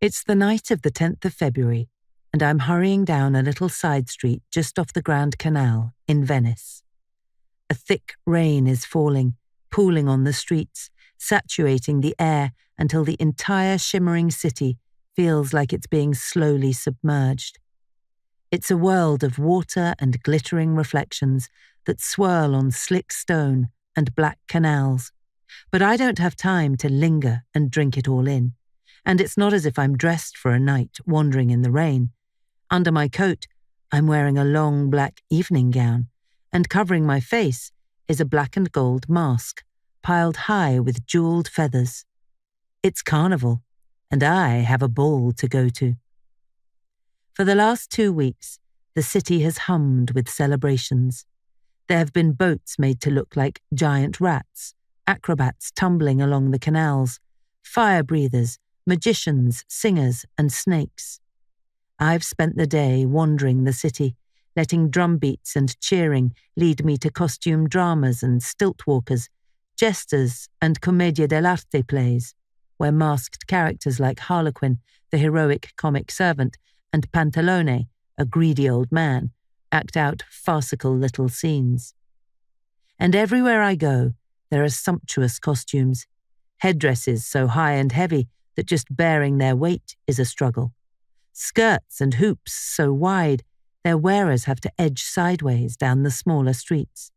It's the night of the 10th of February, and I'm hurrying down a little side street just off the Grand Canal in Venice. A thick rain is falling, pooling on the streets, saturating the air until the entire shimmering city feels like it's being slowly submerged. It's a world of water and glittering reflections that swirl on slick stone and black canals, but I don't have time to linger and drink it all in, and it's not as if I'm dressed for a night wandering in the rain. Under my coat, I'm wearing a long black evening gown, and covering my face is a black and gold mask, piled high with jewelled feathers. It's carnival, and I have a ball to go to. For the last 2 weeks, the city has hummed with celebrations. There have been boats made to look like giant rats, acrobats tumbling along the canals, fire breathers, magicians, singers, and snakes. I've spent the day wandering the city, letting drum beats and cheering lead me to costume dramas and stilt walkers, jesters and commedia dell'arte plays, where masked characters like Harlequin, the heroic comic servant, and Pantalone, a greedy old man, act out farcical little scenes. And everywhere I go, there are sumptuous costumes, headdresses so high and heavy that just bearing their weight is a struggle, skirts and hoops so wide their wearers have to edge sideways down the smaller streets,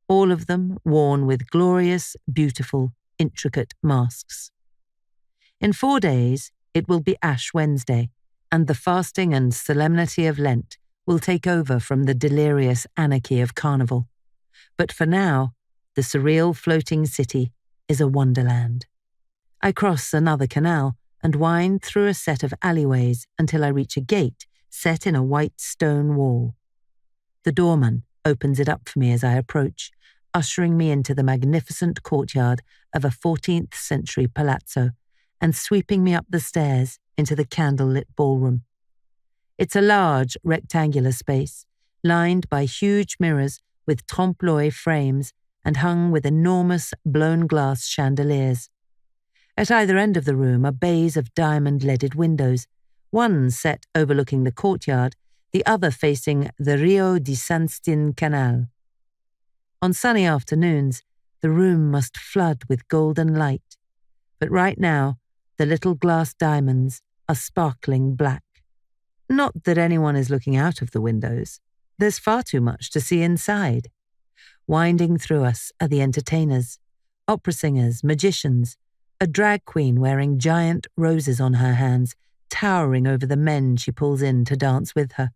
all of them worn with glorious, beautiful, intricate masks. In 4 days, it will be Ash Wednesday, and the fasting and solemnity of Lent will take over from the delirious anarchy of Carnival. But for now, the surreal floating city is a wonderland. I cross another canal and wind through a set of alleyways until I reach a gate set in a white stone wall. The doorman opens it up for me as I approach, ushering me into the magnificent courtyard of a 14th century palazzo and sweeping me up the stairs into the candlelit ballroom. It's a large, rectangular space, lined by huge mirrors with trompe-l'oeil frames and hung with enormous blown-glass chandeliers. At either end of the room are bays of diamond-leaded windows, one set overlooking the courtyard, the other facing the Rio di San Stin Canal. On sunny afternoons, the room must flood with golden light, but right now, the little glass diamonds are sparkling black. Not that anyone is looking out of the windows. There's far too much to see inside. Winding through us are the entertainers, opera singers, magicians, a drag queen wearing giant roses on her hands, towering over the men she pulls in to dance with her,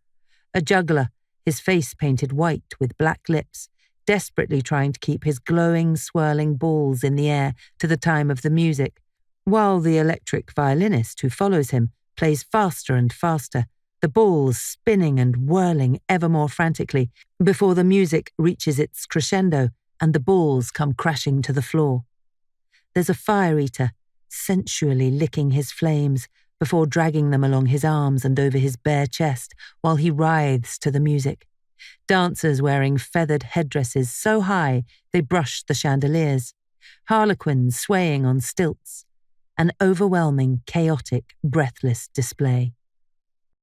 a juggler, his face painted white with black lips, desperately trying to keep his glowing, swirling balls in the air to the time of the music, while the electric violinist who follows him plays faster and faster, the balls spinning and whirling ever more frantically before the music reaches its crescendo and the balls come crashing to the floor. There's a fire eater, sensually licking his flames before dragging them along his arms and over his bare chest while he writhes to the music. Dancers wearing feathered headdresses so high they brush the chandeliers. Harlequins swaying on stilts. An overwhelming, chaotic, breathless display.